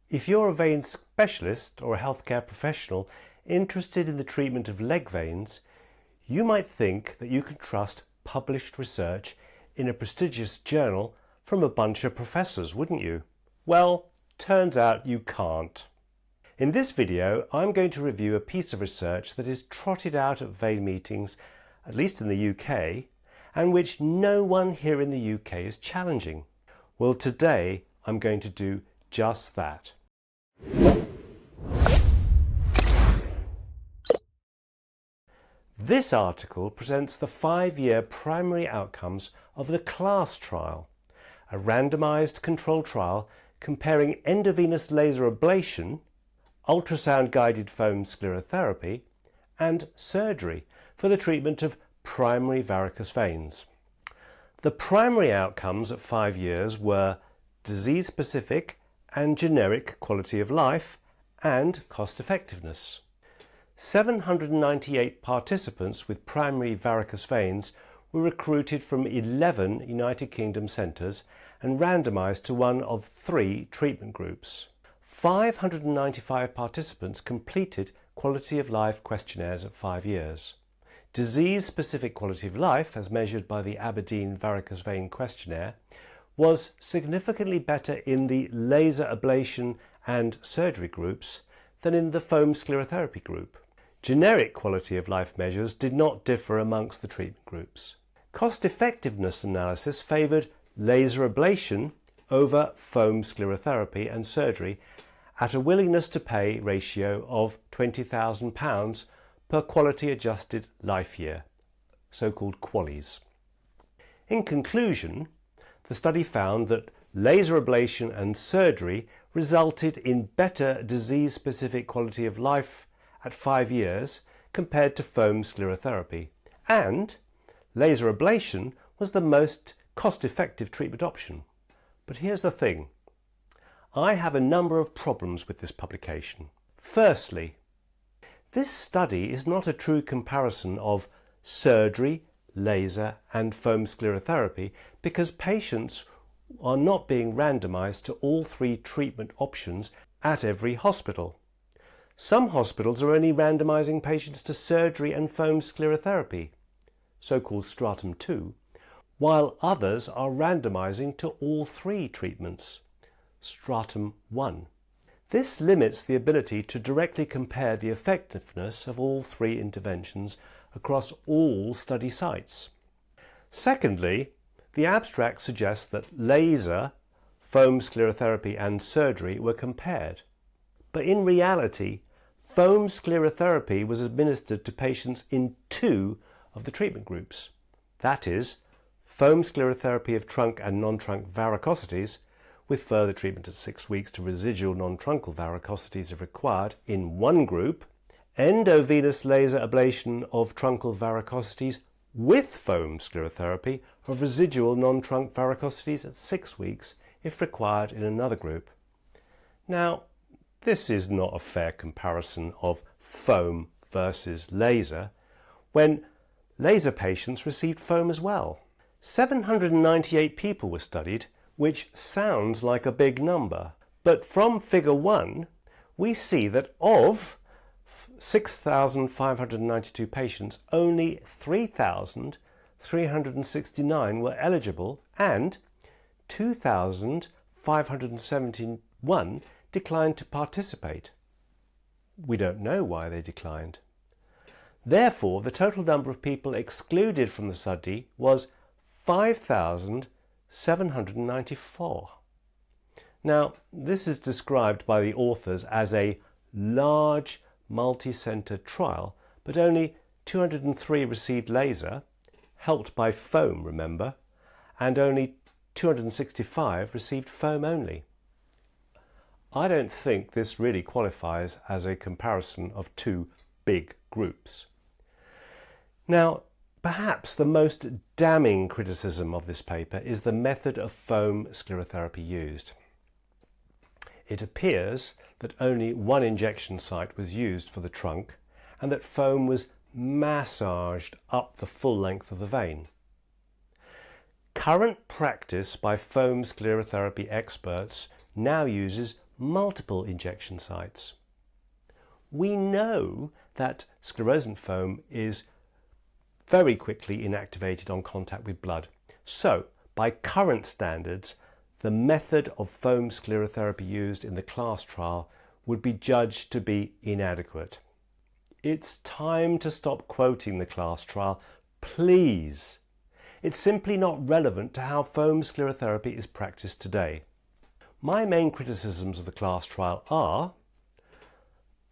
If you're a vein specialist or a healthcare professional interested in the treatment of leg veins, you might think that you can trust published research in a prestigious journal from a bunch of professors, wouldn't you? Well, turns out you can't. In this video, I'm going to review a piece of research that is trotted out at vein meetings, at least in the UK, and which no one here in the UK is challenging. Well, today I'm going to do just that. This article presents the 5-year primary outcomes of the CLASS trial, a randomised controlled trial comparing endovenous laser ablation, ultrasound-guided foam sclerotherapy, and surgery for the treatment of primary varicose veins. The primary outcomes at 5 years were disease-specific and generic quality of life and cost-effectiveness. 798 participants with primary varicose veins were recruited from 11 United Kingdom centres and randomised to one of 3 treatment groups. 595 participants completed quality of life questionnaires at 5 years. Disease-specific quality of life, as measured by the Aberdeen Varicose Vein Questionnaire, was significantly better in the laser ablation and surgery groups than in the foam sclerotherapy group. Generic quality of life measures did not differ amongst the treatment groups. Cost-effectiveness analysis favoured laser ablation over foam sclerotherapy and surgery at a willingness to pay ratio of £20,000 per quality adjusted life year, so-called QALYs. In conclusion, the study found that laser ablation and surgery resulted in better disease-specific quality of life at 5 years compared to foam sclerotherapy, and laser ablation was the most cost-effective treatment option. But here's the thing. I have a number of problems with this publication. Firstly, this study is not a true comparison of surgery, laser and foam sclerotherapy because patients are not being randomised to all 3 treatment options at every hospital. Some hospitals are only randomising patients to surgery and foam sclerotherapy, so-called stratum 2, while others are randomising to all 3 treatments, stratum 1. This limits the ability to directly compare the effectiveness of all 3 interventions across all study sites. Secondly, the abstract suggests that laser, foam sclerotherapy and surgery were compared. But in reality, foam sclerotherapy was administered to patients in 2 of the treatment groups. That is, foam sclerotherapy of trunk and non-trunk varicosities, with further treatment at 6 weeks to residual non-truncal varicosities if required in one group, endovenous laser ablation of truncal varicosities with foam sclerotherapy of residual non-trunk varicosities at 6 weeks if required in another group. Now, this is not a fair comparison of foam versus laser when laser patients received foam as well. 798 people were studied, which sounds like a big number, but from figure 1 we see that of 6,592 patients, only 3,369 were eligible and 2,571 declined to participate. We don't know why they declined. Therefore, the total number of people excluded from the study was 5,794. Now, this is described by the authors as a large multi-centre trial, but only 203 received laser, helped by foam, remember, and only 265 received foam only. I don't think this really qualifies as a comparison of 2 big groups. Now, perhaps the most damning criticism of this paper is the method of foam sclerotherapy used. It appears that only 1 injection site was used for the trunk and that foam was massaged up the full length of the vein. Current practice by foam sclerotherapy experts now uses multiple injection sites. We know that sclerosant foam is very quickly inactivated on contact with blood. So, by current standards, the method of foam sclerotherapy used in the CLASS trial would be judged to be inadequate. It's time to stop quoting the CLASS trial, please. It's simply not relevant to how foam sclerotherapy is practiced today. My main criticisms of the CLASS trial are: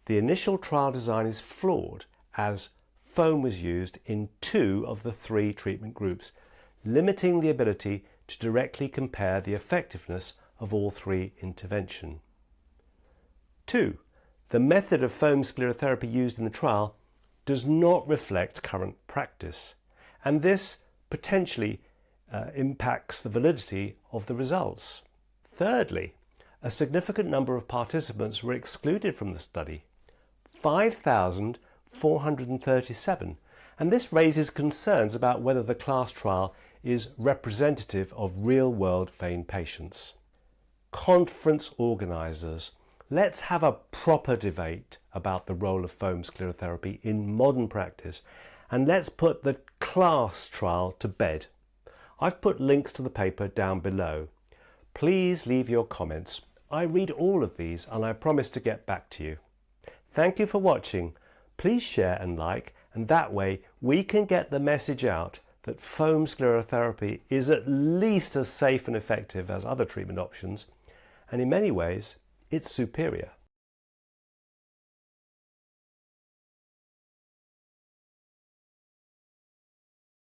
the initial trial design is flawed, as foam was used in 2 of the 3 treatment groups, limiting the ability to directly compare the effectiveness of all 3 interventions. 2. The method of foam sclerotherapy used in the trial does not reflect current practice, and this potentially impacts the validity of the results. Thirdly, a significant number of participants were excluded from the study, 5,437, and this raises concerns about whether the CLASS trial is representative of real-world vein patients. Conference organisers, let's have a proper debate about the role of foam sclerotherapy in modern practice, and let's put the CLASS trial to bed. I've put links to the paper down below. Please leave your comments. I read all of these and I promise to get back to you. Thank you for watching. Please share and like, and that way we can get the message out that foam sclerotherapy is at least as safe and effective as other treatment options, and in many ways it's superior.